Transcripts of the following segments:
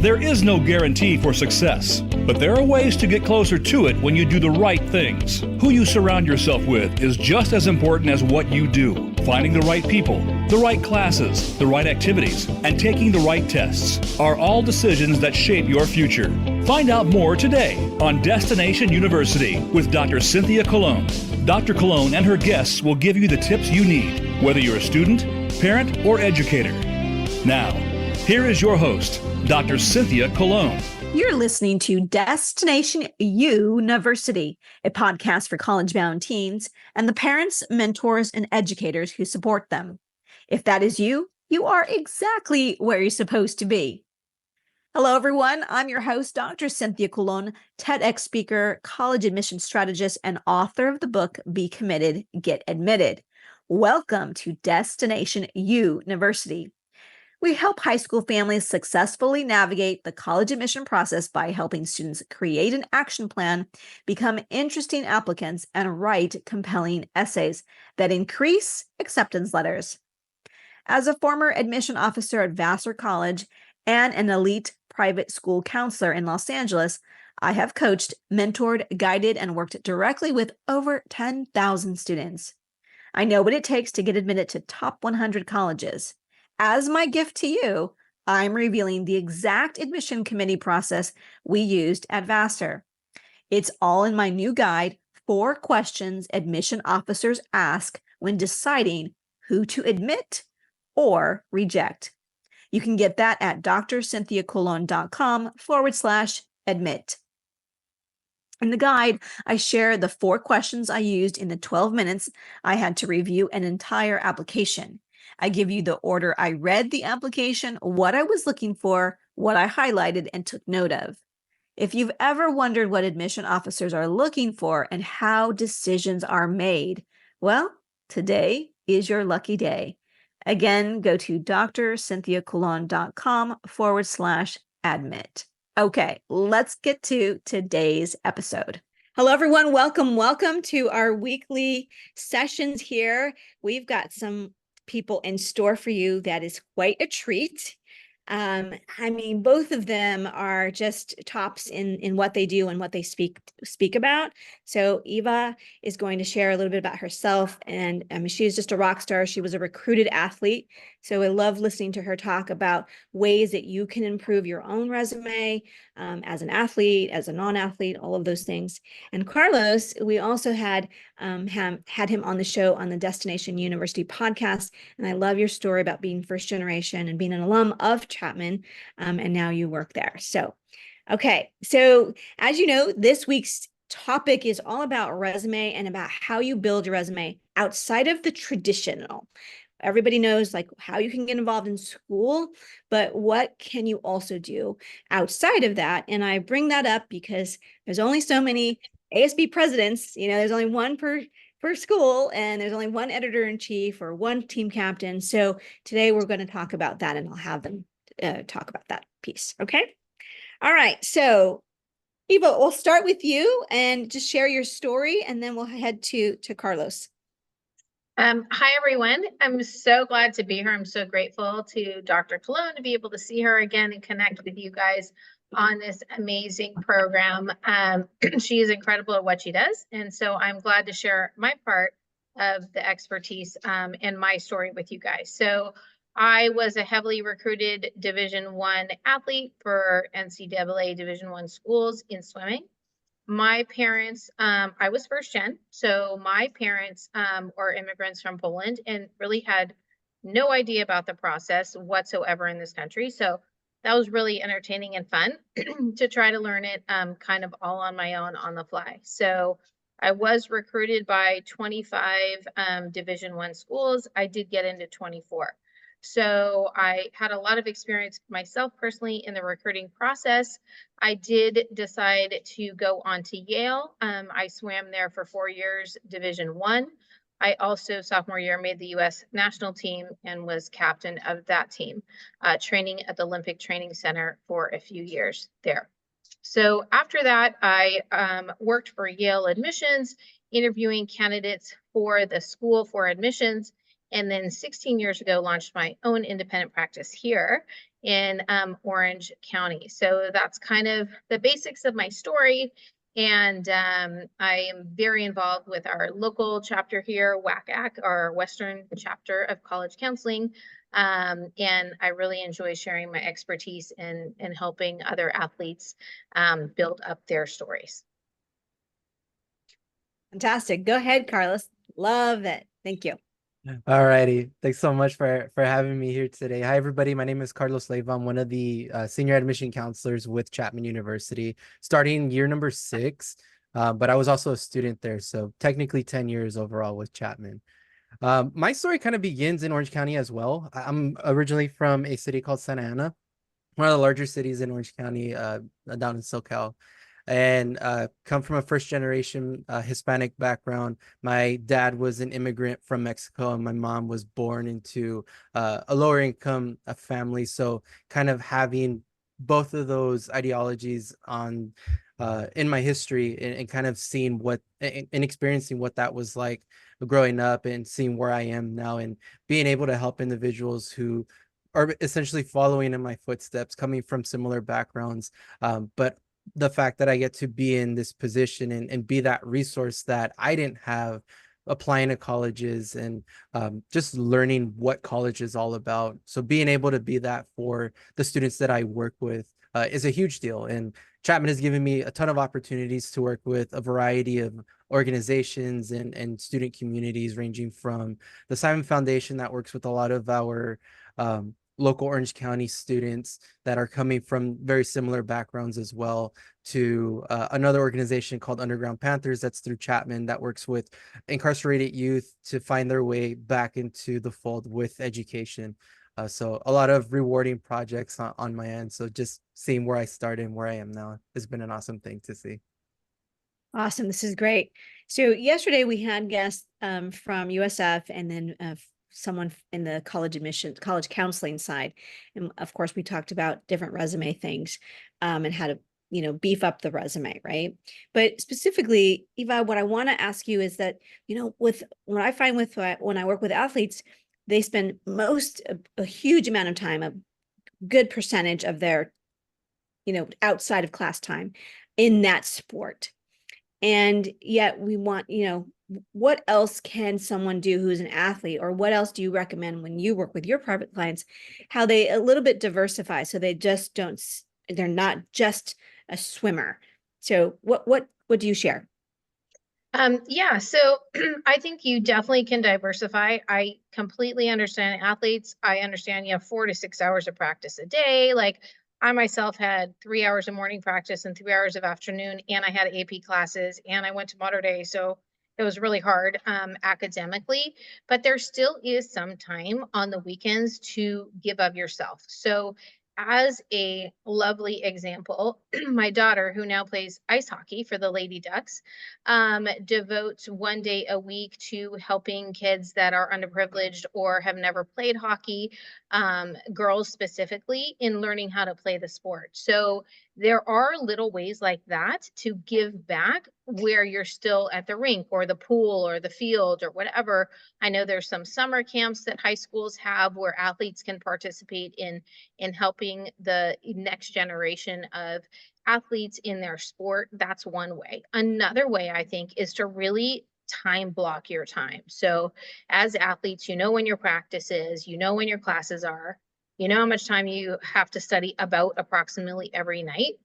There is no guarantee for success, but there are ways to get closer to it when you do the right things. Who you surround yourself with is just as important as what you do. Finding the right people, the right classes, the right activities, and taking the right tests are all decisions that shape your future. Find out more today on Destination University with Dr. Cynthia Colon. Dr. Colon and her guests will give you the tips you need, whether you're a student, parent, or educator. Now, here is your host, Dr. Cynthia Colon. You're listening to Destination University, a podcast for college-bound teens and the parents, mentors, and educators who support them. If that is you, you are exactly where you're supposed to be. Hello, everyone. I'm your host, Dr. Cynthia Colon, TEDx speaker, college admission strategist, and author of the book, Be Committed, Get Admitted. Welcome to Destination University. We help high school families successfully navigate the college admission process by helping students create an action plan, become interesting applicants, and write compelling essays that increase acceptance letters. As a former admission officer at Vassar College and an elite private school counselor in Los Angeles, I have coached, mentored, guided, and worked directly with over 10,000 students. I know what it takes to get admitted to top 100 colleges. As my gift to you, I'm revealing the exact admission committee process we used at Vassar. It's all in my new guide, 4 questions admission officers ask when deciding who to admit or reject. You can get that at drcynthiacolon.com/admit. In the guide, I share the 4 questions I used in the 12 minutes I had to review an entire application. I give you the order I read the application, what I was looking for, what I highlighted and took note of. If you've ever wondered what admission officers are looking for and how decisions are made, well, today is your lucky day. Again, go to drcynthiacolon.com/admit. Okay, let's get to today's episode. Hello, everyone. Welcome to our weekly sessions here. We've got some people in store for you that is quite a treat. Both of them are just tops in what they do and what they speak about. So Eva is going to share a little bit about herself, and she's just a rock star. She was a recruited athlete. So I love listening to her talk about ways that you can improve your own resume as an athlete, as a non-athlete, all of those things. And Carlos, we also had him on the show on the Destination University podcast. And I love your story about being first generation and being an alum of Chapman, and now you work there. So, okay. So as you know, this week's topic is all about resume and about how you build your resume outside of the traditional. Everybody knows like how you can get involved in school, but what can you also do outside of that? And I bring that up because there's only so many ASB presidents, there's only one per school, and there's only one editor-in-chief or one team captain. So today we're going to talk about that, and I'll have them talk about that piece. Okay. All right. So Eva, we'll start with you and just share your story, and then we'll head to Carlos. Hi, everyone. I'm so glad to be here. I'm so grateful to Dr. Colon to be able to see her again and connect with you guys on this amazing program. She is incredible at what she does. And so I'm glad to share my part of the expertise and my story with you guys. So I was a heavily recruited Division I athlete for NCAA Division I schools in swimming. My parents, I was first gen, so my parents are immigrants from Poland and really had no idea about the process whatsoever in this country. So that was really entertaining and fun to try to learn it kind of all on my own on the fly. So I was recruited by 25 Division I schools. I did get into 24. So I had a lot of experience myself personally in the recruiting process. I did decide to go on to Yale. I swam there for 4 years, Division I. I also, sophomore year, made the U.S. national team and was captain of that team, training at the Olympic Training Center for a few years there. So after that, I worked for Yale admissions, interviewing candidates for the school for admissions. And then 16 years ago, launched my own independent practice here in Orange County. So that's kind of the basics of my story. And I am very involved with our local chapter here, WACAC, our Western chapter of college counseling. And I really enjoy sharing my expertise in helping other athletes build up their stories. Fantastic. Go ahead, Carlos. Love it. Thank you. All righty. Thanks so much for having me here today. Hi, everybody. My name is Carlos Leiva. I'm one of the senior admission counselors with Chapman University, starting year number 6. But I was also a student there, so technically 10 years overall with Chapman. My story kind of begins in Orange County as well. I'm originally from a city called Santa Ana, one of the larger cities in Orange County, down in SoCal, and come from a first generation Hispanic background. My dad was an immigrant from Mexico, and my mom was born into a lower income family. So kind of having both of those ideologies on in my history, and kind of seeing what and experiencing what that was like growing up, and seeing where I am now, and being able to help individuals who are essentially following in my footsteps, coming from similar backgrounds, but the fact that I get to be in this position, and be that resource that I didn't have, applying to colleges, and just learning what college is all about. So being able to be that for the students that I work with is a huge deal. And Chapman has given me a ton of opportunities to work with a variety of organizations and student communities, ranging from the Simon Foundation that works with a lot of our local Orange County students that are coming from very similar backgrounds as well, to another organization called Underground Panthers that's through Chapman, that works with incarcerated youth to find their way back into the fold with education. So a lot of rewarding projects on my end. So just seeing where I started and where I am now has been an awesome thing to see. Awesome. This is great. So yesterday we had guests from USF, and then someone in the college admissions, college counseling side. And of course, we talked about different resume things and how to, beef up the resume, right? But specifically, Eva, what I want to ask you is that, with what I find with when I work with athletes, they spend a huge amount of time, a good percentage of their, outside of class time in that sport. And yet we want, what else can someone do who's an athlete, or what else do you recommend when you work with your private clients, how they a little bit diversify, so they just they're not just a swimmer. So what do you share? Yeah, so I think you definitely can diversify. I completely understand athletes. I understand you have 4 to 6 hours of practice a day. Like, I myself had 3 hours of morning practice and 3 hours of afternoon, and I had AP classes, and I went to Mater Dei. So it was really hard academically, but there still is some time on the weekends to give of yourself. So as a lovely example, my daughter, who now plays ice hockey for the Lady Ducks, devotes 1 day a week to helping kids that are underprivileged or have never played hockey, girls specifically, in learning how to play the sport. So there are little ways like that to give back where you're still at the rink or the pool or the field or whatever. I know there's some summer camps that high schools have where athletes can participate in helping the next generation of athletes in their sport. That's one way. Another way, I think, is to really time block your time. So as athletes, you know when your practice is, you know when your classes are, you know how much time you have to study about approximately every night.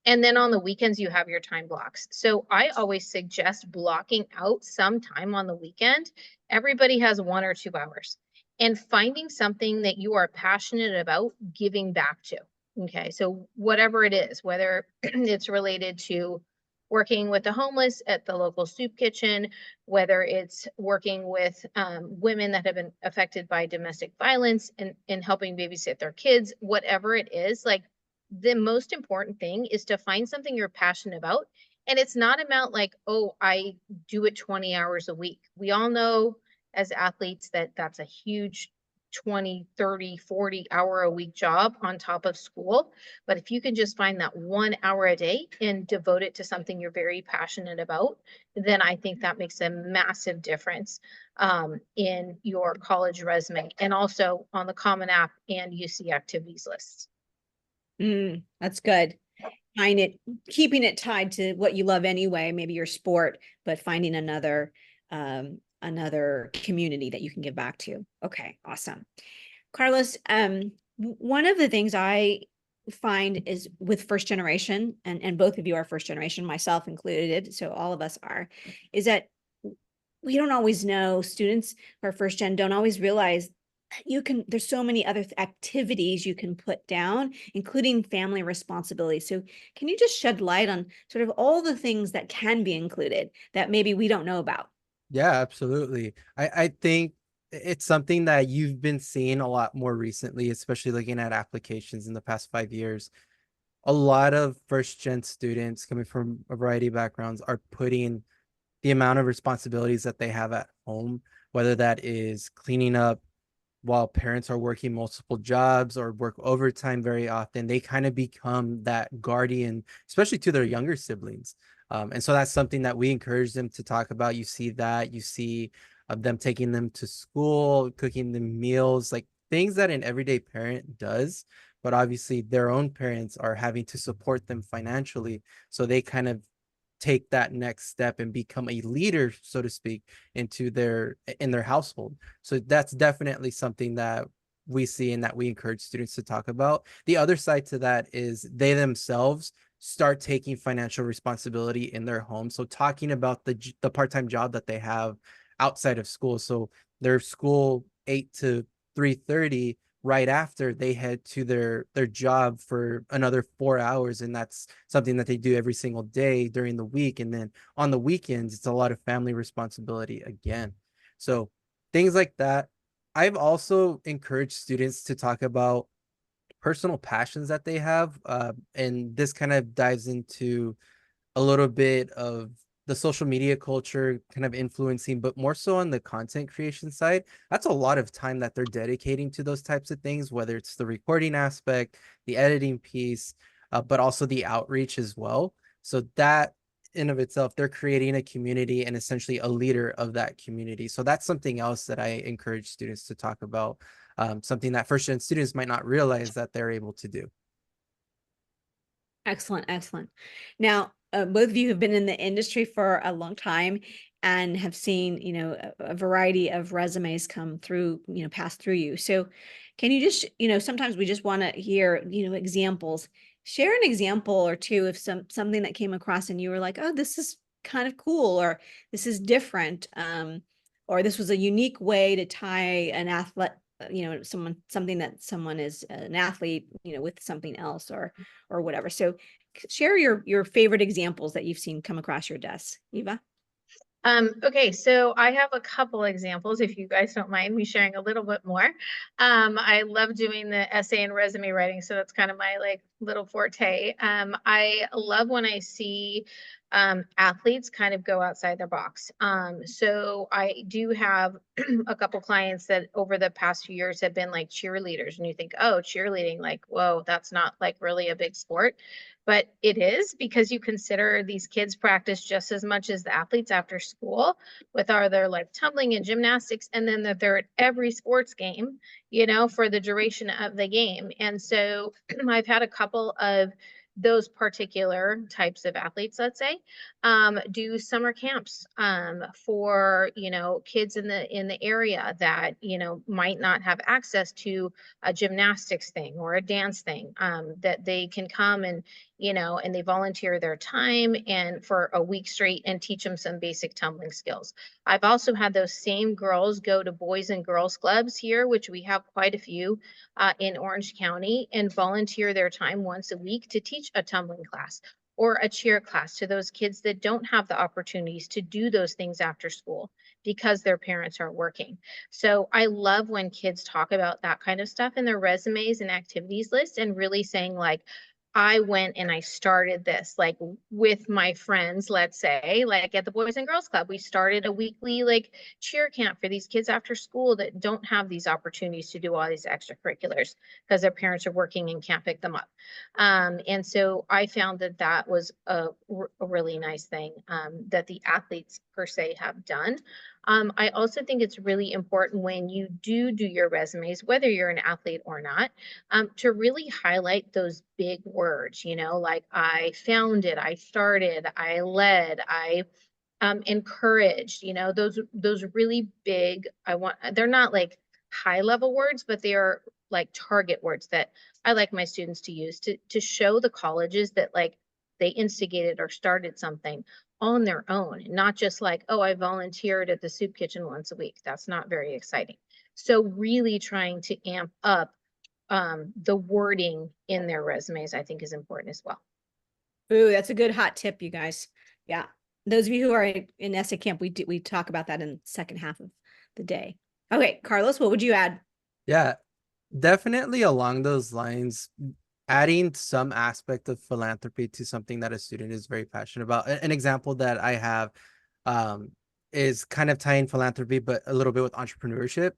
And then on the weekends, you have your time blocks. So I always suggest blocking out some time on the weekend. Everybody has 1 or 2 hours, and finding something that you are passionate about giving back to. Okay, so whatever it is, whether it's related to working with the homeless at the local soup kitchen, whether it's working with women that have been affected by domestic violence and helping babysit their kids, whatever it is, like, the most important thing is to find something you're passionate about. And it's not about like, oh, I do it 20 hours a week. We all know as athletes that that's a huge 20, 30, 40 hour a week job on top of school. But if you can just find that 1 hour a day and devote it to something you're very passionate about, then I think that makes a massive difference in your college resume, and also on the Common App and UC activities lists. That's good. Keeping it tied to what you love anyway, maybe your sport, but finding another community that you can give back to. Okay, awesome. Carlos, one of the things I find is with first generation, and both of you are first generation, myself included, so all of us are, is that we don't always know, students who are first gen don't always realize there's so many other activities you can put down, including family responsibility. So can you just shed light on sort of all the things that can be included that maybe we don't know about? Yeah, absolutely. I think it's something that you've been seeing a lot more recently, especially looking at applications in the past 5 years. A lot of first gen students coming from a variety of backgrounds are putting the amount of responsibilities that they have at home, whether that is cleaning up while parents are working multiple jobs or work overtime very often. They kind of become that guardian, especially to their younger siblings. And so that's something that we encourage them to talk about. You see them taking them to school, cooking them meals, like things that an everyday parent does, but obviously their own parents are having to support them financially. So they kind of take that next step and become a leader, so to speak, in their household. So that's definitely something that we see and that we encourage students to talk about. The other side to that is they themselves start taking financial responsibility in their home. So talking about the part-time job that they have outside of school. So their school 8 to 3:30, right after they head to their job for another 4 hours, and that's something that they do every single day during the week. And then on the weekends, it's a lot of family responsibility again. So things like that. I've also encouraged students to talk about personal passions that they have, and this kind of dives into a little bit of the social media culture kind of influencing, but more so on the content creation side. That's a lot of time that they're dedicating to those types of things, whether it's the recording aspect, the editing piece, but also the outreach as well. So that in of itself, they're creating a community and essentially a leader of that community. So that's something else that I encourage students to talk about, something that first gen students might not realize that they're able to do. Excellent, excellent. Now, both of you have been in the industry for a long time and have seen, a variety of resumes come through, pass through you. So can you just, sometimes we just want to hear, examples. Share an example or two of something that came across and you were like, oh, this is kind of cool, or this is different, or this was a unique way to tie an athlete, something that someone is an athlete, with something else or whatever. So share your favorite examples that you've seen come across your desk, Eva. Okay, so I have a couple examples, if you guys don't mind me sharing a little bit more. I love doing the essay and resume writing, so that's kind of my little forte. I love when I see athletes kind of go outside their box. So I do have a couple clients that over the past few years have been like cheerleaders, and you think, oh, cheerleading, like, whoa, that's not like really a big sport. But it is, because you consider these kids practice just as much as the athletes after school with their like tumbling and gymnastics, and then they're at every sports game, for the duration of the game. And so I've had a couple of those particular types of athletes, let's say, do summer camps for kids in the area that might not have access to a gymnastics thing or a dance thing, that they can come and and they volunteer their time and for a week straight and teach them some basic tumbling skills. I've also had those same girls go to boys and girls clubs here, which we have quite a few in Orange County, and volunteer their time once a week to teach a tumbling class or a cheer class to those kids that don't have the opportunities to do those things after school because their parents are working. So I love when kids talk about that kind of stuff in their resumes and activities lists, and really saying like, I went and I started this like with my friends, let's say, like at the Boys and Girls Club. We started a weekly like cheer camp for these kids after school that don't have these opportunities to do all these extracurriculars because their parents are working and can't pick them up. And so I found that that was a really nice thing that the athletes per se have done. I also think it's really important when you do your resumes, whether you're an athlete or not, to really highlight those big words, you know, like I founded, I started, I led, I encouraged, you know, those really big, they're not like high level words, but they are like target words that I like my students to use to show the colleges that like they instigated or started something on their own, not just like, oh, I volunteered at the soup kitchen once a week. That's not very exciting. So really trying to amp up the wording in their resumes, I think is important as well. Ooh, that's a good hot tip, you guys. Yeah. Those of you who are in essay camp, we talk about that in the second half of the day. Okay, Carlos, what would you add? Yeah, definitely along those lines, adding some aspect of philanthropy to something that a student is very passionate about. An example that I have um, is kind of tying philanthropy, but a little bit with entrepreneurship.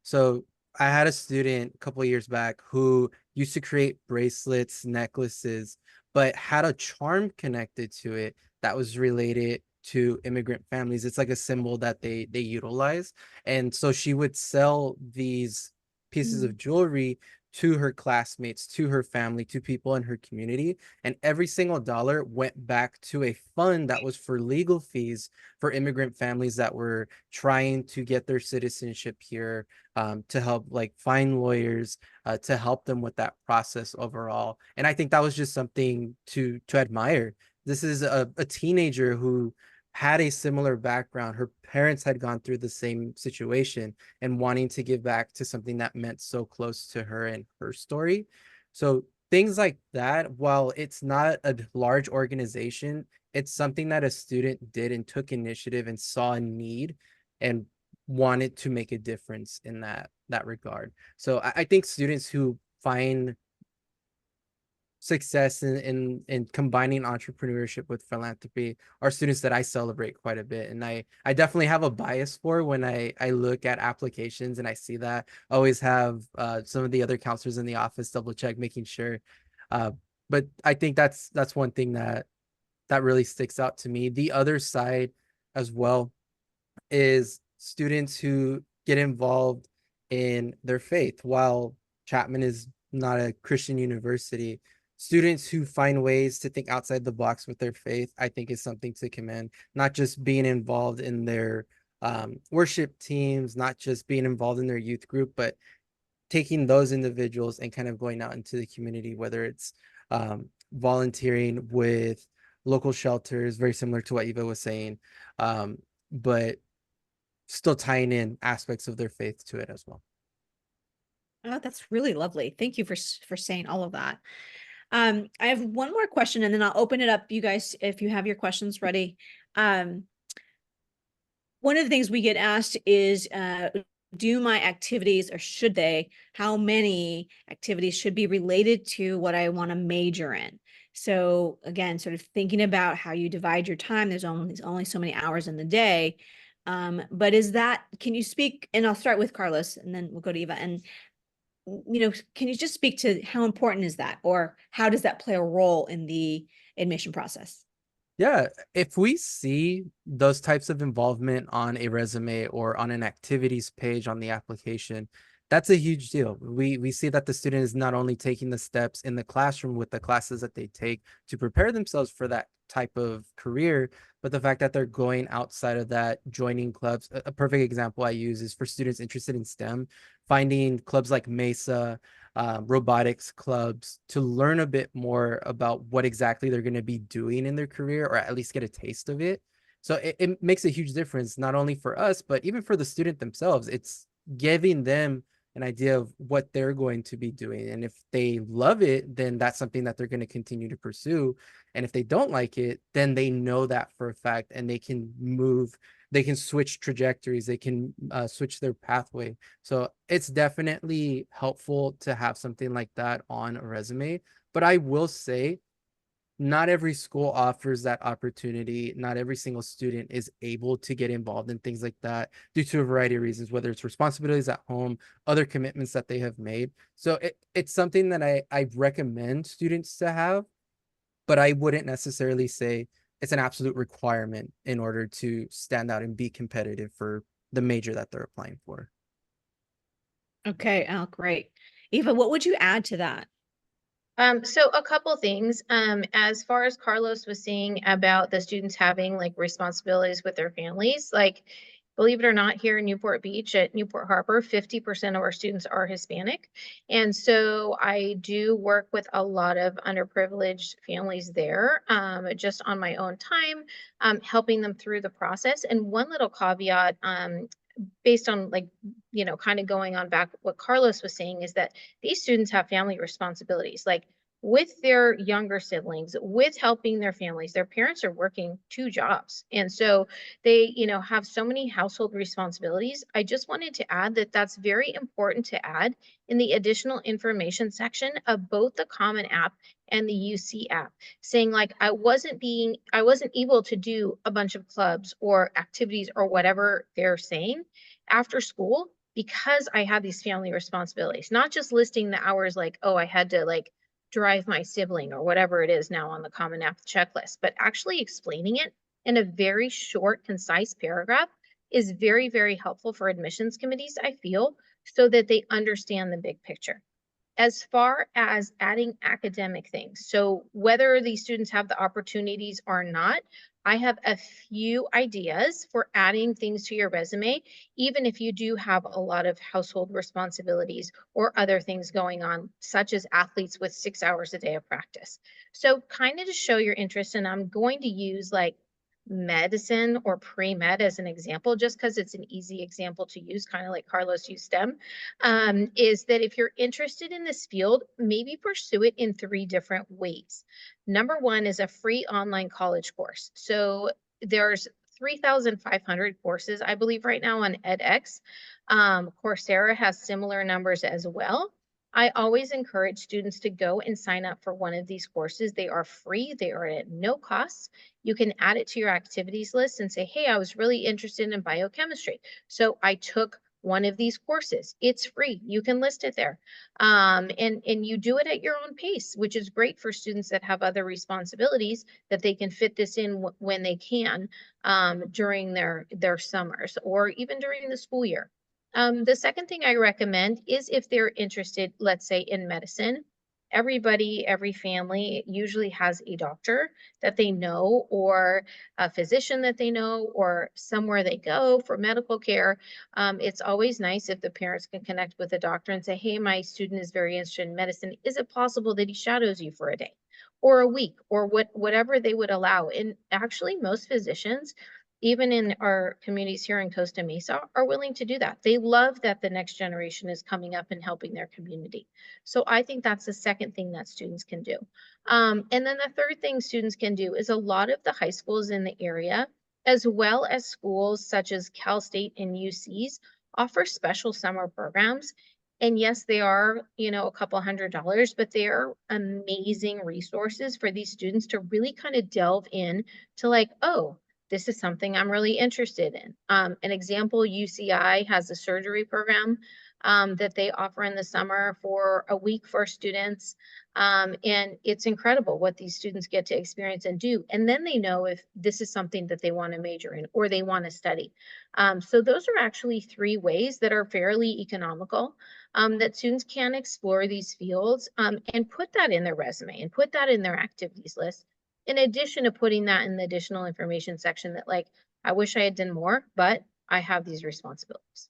So I had a student a couple of years back who used to create bracelets, necklaces, but had a charm connected to it that was related to immigrant families. It's like a symbol that they utilize. And so she would sell these pieces of jewelry to her classmates, to her family, to people in her community. And every single dollar went back to a fund that was for legal fees for immigrant families that were trying to get their citizenship here, to help like find lawyers, to help them with that process overall. And I think that was just something to admire. This is a teenager who had a similar background. Her parents had gone through the same situation and wanting to give back to something that meant so close to her and her story. So things like that, while it's not a large organization, it's something that a student did and took initiative and saw a need and wanted to make a difference in that regard. So I think students who find success in combining entrepreneurship with philanthropy are students that I celebrate quite a bit. And I definitely have a bias for when I look at applications and I see that. I always have some of the other counselors in the office double check, making sure. But I think that's one thing that really sticks out to me. The other side as well is students who get involved in their faith. While Chapman is not a Christian university, students who find ways to think outside the box with their faith, I think is something to commend. Not just being involved in their worship teams, not just being involved in their youth group, but taking those individuals and kind of going out into the community, whether it's volunteering with local shelters, very similar to what Eva was saying, but still tying in aspects of their faith to it as well. Oh, that's really lovely. Thank you for saying all of that. I have one more question and then I'll open it up, you guys, if you have your questions ready. One of the things we get asked is, do my activities, or should they, how many activities should be related to what I want to major in? So again, sort of thinking about how you divide your time, there's only so many hours in the day. But can you speak, and I'll start with Carlos and then we'll go to Eva, and can you just speak to how important is that, or how does that play a role in the admission process? Yeah, if we see those types of involvement on a resume or on an activities page on the application, that's a huge deal. We see that the student is not only taking the steps in the classroom with the classes that they take to prepare themselves for that type of career, but the fact that they're going outside of that, joining clubs. A perfect example I use is for students interested in STEM, finding clubs like Mesa, robotics clubs, to learn a bit more about what exactly they're going to be doing in their career, or at least get a taste of it. So it makes a huge difference, not only for us, but even for the student themselves. It's giving them an idea of what they're going to be doing. And if they love it, then that's something that they're going to continue to pursue. And if they don't like it, then they know that for a fact, and they can switch trajectories, they can switch their pathway. So it's definitely helpful to have something like that on a resume. But I will say, not every school offers that opportunity. Not every single student is able to get involved in things like that due to a variety of reasons, whether it's responsibilities at home, other commitments that they have made. So it's something that I recommend students to have, but I wouldn't necessarily say it's an absolute requirement in order to stand out and be competitive for the major that they're applying for. Okay. Oh, great. Eva, what would you add to that? So a couple things, as far as Carlos was saying about the students having like responsibilities with their families, like, believe it or not, here in Newport Beach at Newport Harbor, 50% of our students are Hispanic. And so I do work with a lot of underprivileged families there, just on my own time, helping them through the process. And one little caveat, based on like, kind of going on back what Carlos was saying, is that these students have family responsibilities, like with their younger siblings, with helping their families. Their parents are working 2 jobs. And so they, have so many household responsibilities. I just wanted to add that that's very important to add in the additional information section of both the Common App and the UC app, saying like, I wasn't able to do a bunch of clubs or activities or whatever they're saying after school because I have these family responsibilities, not just listing the hours like, oh, I had to like drive my sibling or whatever it is now on the Common App checklist, but actually explaining it in a very short, concise paragraph is very, very helpful for admissions committees, I feel, so that they understand the big picture. As far as adding academic things, so whether these students have the opportunities or not, I have a few ideas for adding things to your resume, even if you do have a lot of household responsibilities or other things going on, such as athletes with 6 hours a day of practice. So kind of to show your interest, and I'm going to use like medicine or pre-med as an example, just because it's an easy example to use, kind of like Carlos used STEM, is that if you're interested in this field, maybe pursue it in 3 different ways. Number one is a free online college course. So there's 3,500 courses, I believe, right now on edX. Coursera has similar numbers as well. I always encourage students to go and sign up for one of these courses. They are free. They are at no cost. You can add it to your activities list and say, hey, I was really interested in biochemistry, so I took one of these courses. It's free. You can list it there. And you do it at your own pace, which is great for students that have other responsibilities, that they can fit this in when they can, during their summers or even during the school year. The second thing I recommend is if they're interested, let's say in medicine, every family usually has a doctor that they know, or a physician that they know, or somewhere they go for medical care. It's always nice if the parents can connect with the doctor and say, hey, my student is very interested in medicine. Is it possible that he shadows you for a day or a week or whatever they would allow? And actually, most physicians, even in our communities here in Costa Mesa, are willing to do that. They love that the next generation is coming up and helping their community. So I think that's the second thing that students can do. And then the third thing students can do is a lot of the high schools in the area, as well as schools such as Cal State and UCs, offer special summer programs. And yes, they are, a couple $100, but they are amazing resources for these students to really kind of delve in to like, oh, this is something I'm really interested in. An example, UCI has a surgery program that they offer in the summer for a week for students. And it's incredible what these students get to experience and do. And then they know if this is something that they want to major in or they want to study. So those are actually 3 ways that are fairly economical, that students can explore these fields, and put that in their resume and put that in their activities list, in addition to putting that in the additional information section that like, I wish I had done more, but I have these responsibilities.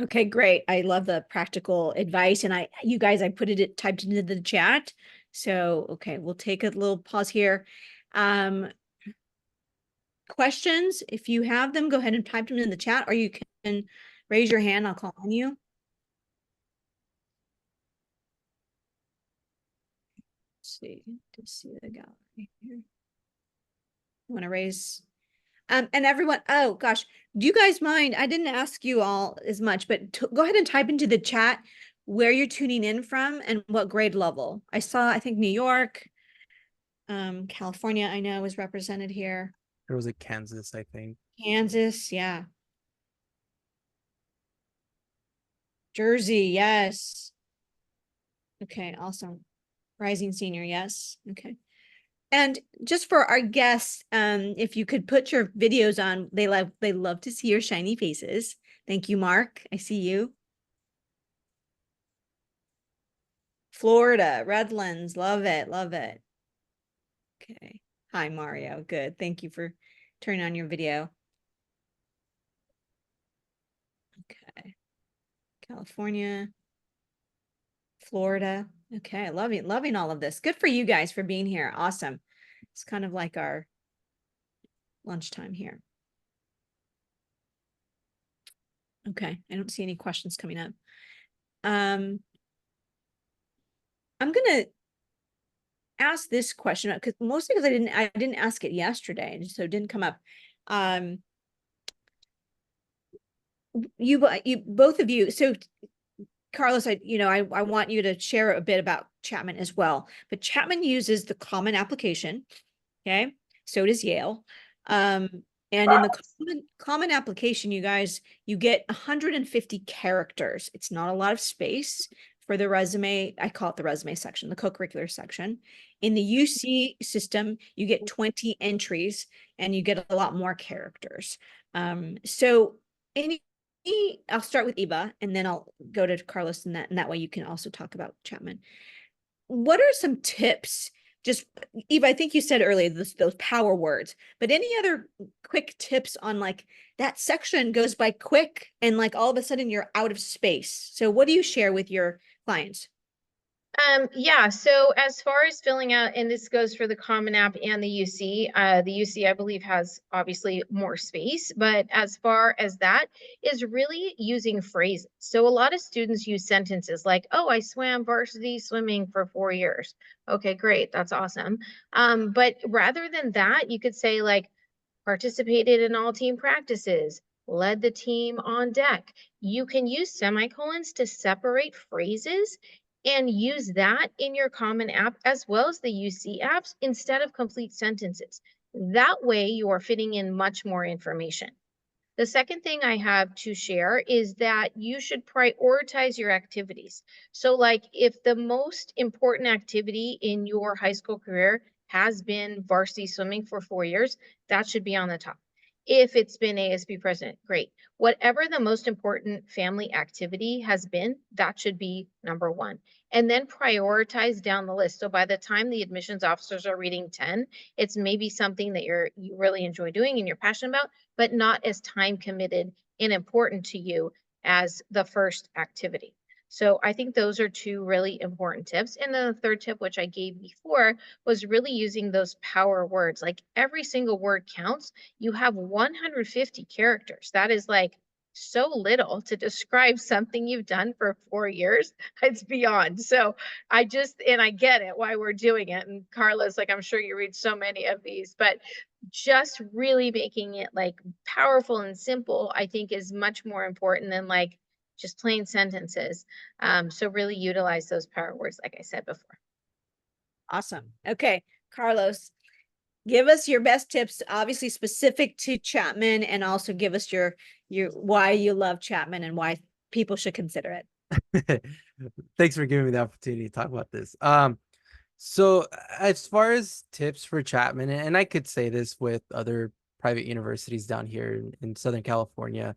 Okay, great. I love the practical advice, and you guys, I put it typed into the chat. So, okay, we'll take a little pause here. Questions, if you have them, go ahead and type them in the chat, or you can raise your hand. I'll call on you. See the gallery here. Want to raise, and everyone, oh gosh, do you guys mind? I didn't ask you all as much, but go ahead and type into the chat where you're tuning in from and what grade level. I think New York, California, I know is represented here. There was a Kansas, I think. Kansas, yeah. Jersey, yes. Okay, awesome. Rising senior, yes. Okay. And just for our guests, if you could put your videos on, they love to see your shiny faces. Thank you, Mark. I see you. Florida, Redlands, love it, love it. Okay. Hi, Mario. Good. Thank you for turning on your video. Okay. California, Florida. Okay, loving all of this. Good for you guys for being here. Awesome. It's kind of like our lunchtime here. Okay, I don't see any questions coming up. I'm gonna ask this question because mostly because I didn't ask it yesterday, and so it didn't come up. You both of you, so Carlos, I want you to share a bit about Chapman as well. But Chapman uses the Common Application. Okay, so does Yale. And in the common application, you guys, you get 150 characters. It's not a lot of space for the resume. I call it the resume section, the co-curricular section. In the UC system, you get 20 entries and you get a lot more characters. So I'll start with Eva and then I'll go to Carlos, and that way you can also talk about Chapman. What are some tips? Just Eva, I think you said earlier those power words, but any other quick tips on like that section goes by quick and like all of a sudden you're out of space. So what do you share with your clients? Yeah, so as far as filling out, and this goes for the Common App and the UC, I believe has obviously more space, but as far as that is really using phrases. So a lot of students use sentences like, oh, I swam varsity swimming for 4 years. Okay, great, that's awesome. But rather than that, you could say like, participated in all team practices, led the team on deck. You can use semicolons to separate phrases and use that in your Common App as well as the UC apps instead of complete sentences. That way you are fitting in much more information. The second thing I have to share is that you should prioritize your activities. So like if the most important activity in your high school career has been varsity swimming for 4 years, that should be on the top. If it's been ASB president, great. Whatever the most important family activity has been, that should be number 1. And then prioritize down the list. So by the time the admissions officers are reading 10, it's maybe something that you really enjoy doing and you're passionate about, but not as time committed and important to you as the first activity. So I think those are 2 really important tips. And then the third tip, which I gave before, was really using those power words. Like every single word counts. You have 150 characters. That is like so little to describe something you've done for 4 years. It's beyond. So I get it why we're doing it. And Carlos, like I'm sure you read so many of these, but just really making it like powerful and simple, I think is much more important than like just plain sentences. So really utilize those power words, like I said before. Awesome. Okay, Carlos, give us your best tips, obviously specific to Chapman, and also give us your why you love Chapman and why people should consider it. Thanks for giving me the opportunity to talk about this. So as far as tips for Chapman, and I could say this with other private universities down here in Southern California,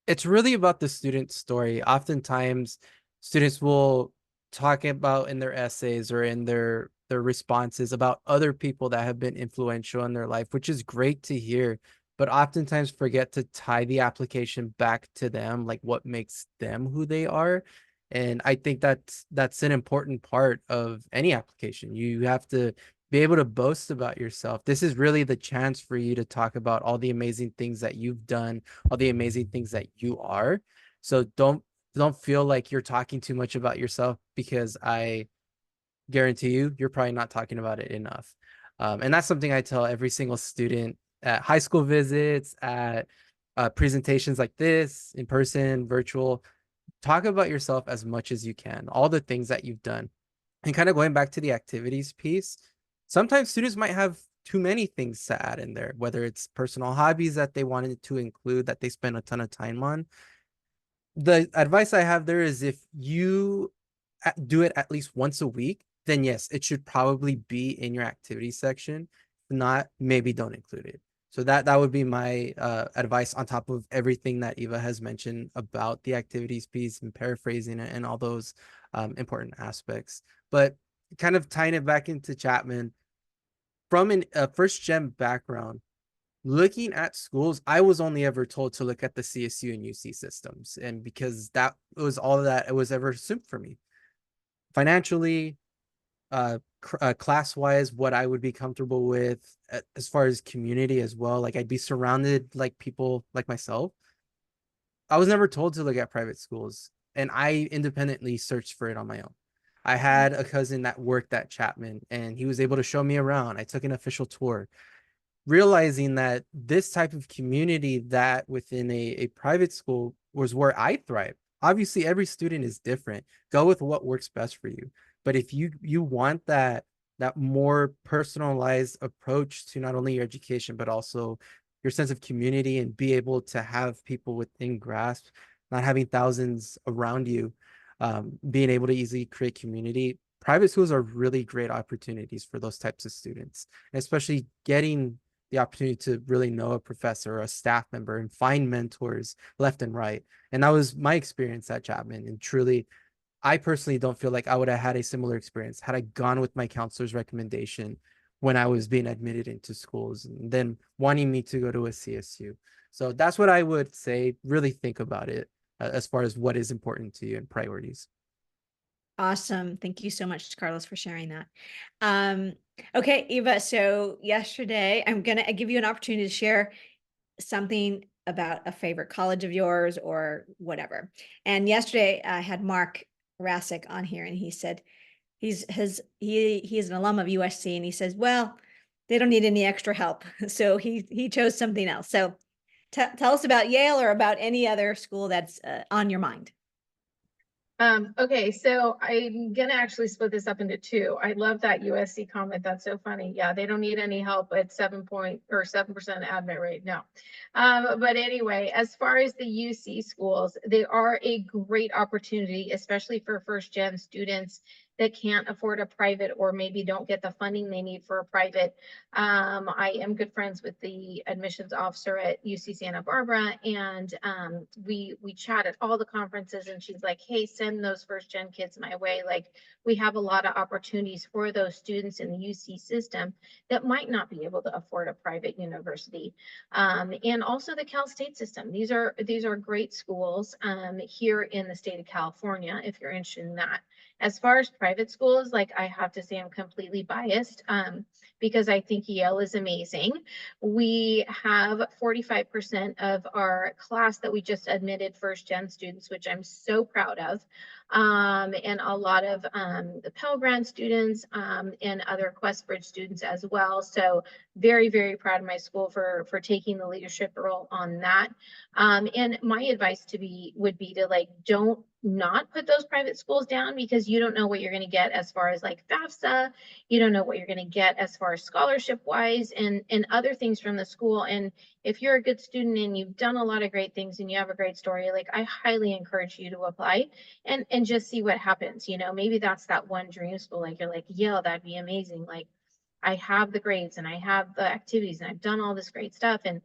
it's really about the student story. Oftentimes students will talk about in their essays or in their responses about other people that have been influential in their life, which is great to hear, but oftentimes forget to tie the application back to them, like what makes them who they are. And I think that's an important part of any application. You have to be able to boast about yourself. This is really the chance for you to talk about all the amazing things that you've done, all the amazing things that you are. So don't feel like you're talking too much about yourself, because I guarantee you're probably not talking about it enough. And that's something I tell every single student at high school visits, at presentations like this, in person, virtual. talk about yourself as much as you can, all the things that you've done. And kind of going back to the activities piece, sometimes students might have too many things to add in there, whether it's personal hobbies that they wanted to include that they spend a ton of time on. The advice I have there is if you do it at least once a week, then yes, it should probably be in your activity section. If not, maybe don't include it. So that would be my advice on top of everything that Eva has mentioned about the activities piece and paraphrasing it and all those important aspects. But kind of tying it back into Chapman, from a first gen background, looking at schools, I was only ever told to look at the CSU and UC systems. And because that was all that it was ever assumed for me. Financially, class-wise, what I would be comfortable with as far as community as well. Like I'd be surrounded like people like myself. I was never told to look at private schools, and I independently searched for it on my own. I had a cousin that worked at Chapman, and he was able to show me around. I took an official tour, realizing that this type of community that within a private school was where I thrive. Obviously, every student is different. Go with what works best for you. But if you want that more personalized approach to not only your education, but also your sense of community and be able to have people within grasp, not having thousands around you, being able to easily create community, private schools are really great opportunities for those types of students, and especially getting the opportunity to really know a professor or a staff member and find mentors left and right. And that was my experience at Chapman. And truly, I personally don't feel like I would have had a similar experience had I gone with my counselor's recommendation when I was being admitted into schools and then wanting me to go to a CSU. So that's what I would say. Really think about it as far as what is important to you and priorities. Awesome. Thank you so much, Carlos, for sharing that. Okay, Eva, so yesterday I'm going to give you an opportunity to share something about a favorite college of yours or whatever. And yesterday I had Mark Rasick on here, and he said he is an alum of USC, and he says, well, they don't need any extra help. So he chose something else. So tell us about Yale or about any other school that's on your mind. Okay, so I'm gonna actually split this up into two. I love that USC comment. That's so funny. Yeah, they don't need any help at 7% admit rate. No. But anyway, as far as the UC schools, they are a great opportunity, especially for first gen students that can't afford a private or maybe don't get the funding they need for a private. I am good friends with the admissions officer at UC Santa Barbara, and we chat at all the conferences, and she's like, hey, send those first gen kids my way. Like, we have a lot of opportunities for those students in the UC system that might not be able to afford a private university. And also the Cal State system. These are great schools here in the state of California, if you're interested in that. As far as private schools, like, I have to say I'm completely biased because I think Yale is amazing. We have 45% of our class that we just admitted first gen students, which I'm so proud of. And a lot of the Pell Grant students and other QuestBridge students as well. So very, very proud of my school for taking the leadership role on that. And my advice would be to, like, don't not put those private schools down, because you don't know what you're going to get as far as like FAFSA. You don't know what you're going to get as far as scholarship wise and other things from the school. And if you're a good student and you've done a lot of great things and you have a great story, like, I highly encourage you to apply and just see what happens. You know, maybe that's that one dream school. Like, you're like, yeah, that'd be amazing. Like, I have the grades and I have the activities and I've done all this great stuff, and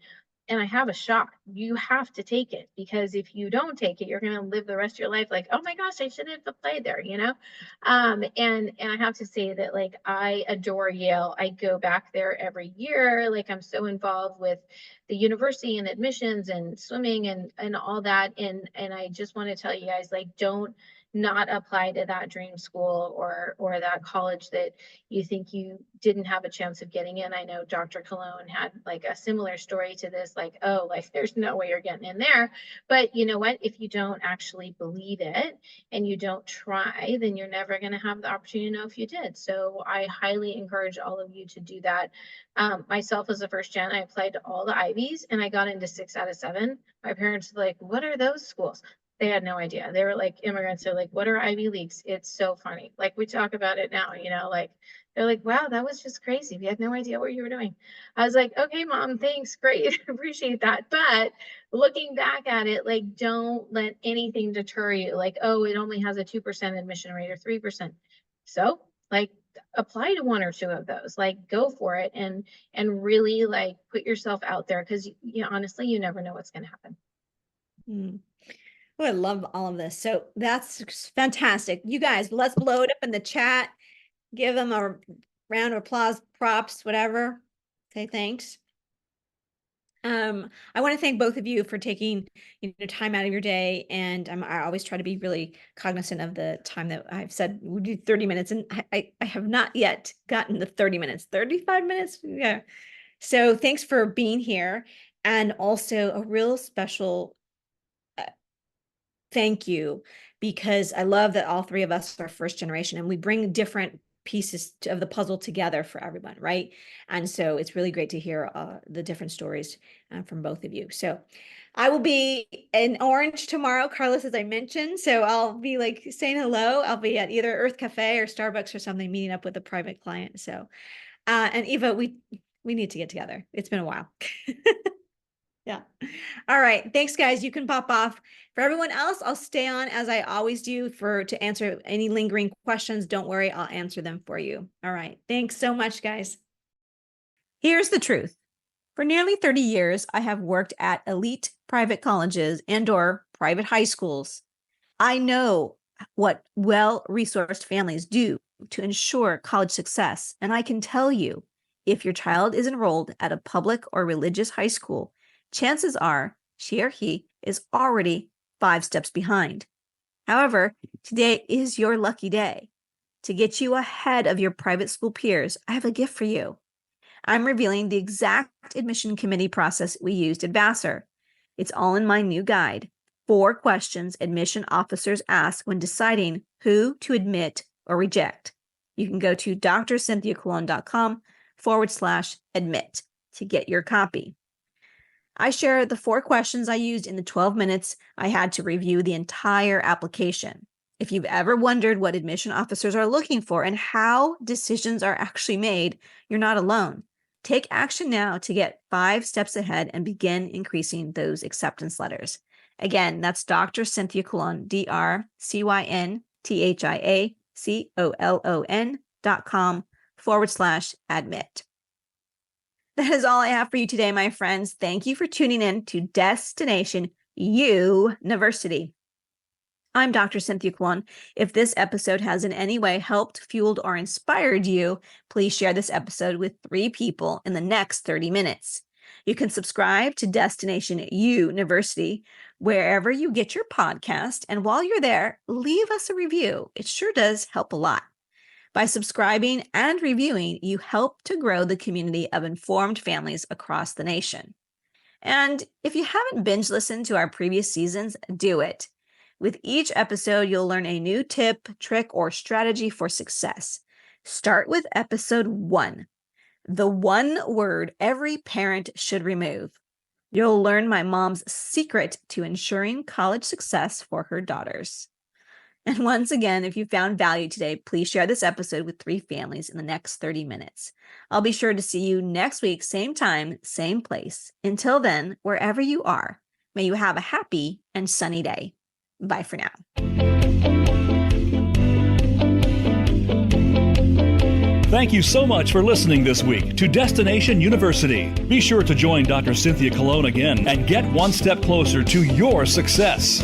I have a shot. You have to take it, because if you don't take it, you're going to live the rest of your life like, oh my gosh, I should have applied there, you know? And I have to say that, like, I adore Yale. I go back there every year. Like, I'm so involved with the university and admissions and swimming and all that. And I just want to tell you guys, like, don't not apply to that dream school or that college that you think you didn't have a chance of getting in. I know Dr. Cologne had like a similar story to this, like, oh, like, there's no way you're getting in there. But you know what? If you don't actually believe it and you don't try, then you're never going to have the opportunity to know if you did. So I highly encourage all of you to do that. Myself as a first gen, I applied to all the Ivies and I got into 6 out of 7. My parents were like, what are those schools? They had no idea. They were like, immigrants are like, what are Ivy Leagues? It's so funny. Like we talk about it now, like they're like, wow, that was just crazy. We had no idea what you were doing. I was like, okay, mom, thanks. Great. Appreciate that. But looking back at it, like, don't let anything deter you. Like, oh, it only has a 2% admission rate or 3%. So like apply to one or two of those, like go for it and really like put yourself out there. Cause honestly, you never know what's going to happen. Oh, I love all of this. So that's fantastic. You guys, let's blow it up in the chat. Give them a round of applause, props, whatever. Say thanks. I want to thank both of you for taking time out of your day. And I always try to be really cognizant of the time that I've said we do 30 minutes. And I have not yet gotten the 30 minutes, 35 minutes. Yeah. So thanks for being here. And also a real special thank you, because I love that all three of us are first generation and we bring different pieces of the puzzle together for everyone, right? And so it's really great to hear the different stories from both of you. So I will be in Orange tomorrow, Carlos, as I mentioned. So I'll be like saying hello. I'll be at either Earth Cafe or Starbucks or something, meeting up with a private client. So, and Eva, we need to get together. It's been a while. Yeah. All right. Thanks, guys. You can pop off. For everyone else, I'll stay on as I always do to answer any lingering questions. Don't worry, I'll answer them for you. All right. Thanks so much, guys. Here's the truth. For nearly 30 years, I have worked at elite private colleges and/or private high schools. I know what well-resourced families do to ensure college success, and I can tell you, if your child is enrolled at a public or religious high school, chances are she or he is already 5 steps behind. However, today is your lucky day. To get you ahead of your private school peers, I have a gift for you. I'm revealing the exact admission committee process we used at Vassar. It's all in my new guide, 4 questions admission officers ask when deciding who to admit or reject. You can go to drcynthiacolon.com/admit to get your copy. I share the 4 questions I used in the 12 minutes I had to review the entire application. If you've ever wondered what admission officers are looking for and how decisions are actually made, you're not alone. Take action now to get 5 steps ahead and begin increasing those acceptance letters. Again, that's Dr. Cynthia Colon, drcynthiacolon.com/admit. That is all I have for you today, my friends. Thank you for tuning in to Destination University. I'm Dr. Cynthia Colon. If this episode has in any way helped, fueled, or inspired you, please share this episode with 3 people in the next 30 minutes. You can subscribe to Destination University wherever you get your podcast. And while you're there, leave us a review. It sure does help a lot. By subscribing and reviewing, you help to grow the community of informed families across the nation. And if you haven't binge listened to our previous seasons, do it. With each episode, you'll learn a new tip, trick, or strategy for success. Start with episode 1, the one word every parent should remove. You'll learn my mom's secret to ensuring college success for her daughters. And once again, if you found value today, please share this episode with 3 families in the next 30 minutes. I'll be sure to see you next week, same time, same place. Until then, wherever you are, may you have a happy and sunny day. Bye for now. Thank you so much for listening this week to Destination University. Be sure to join Dr. Cynthia Colon again and get one step closer to your success.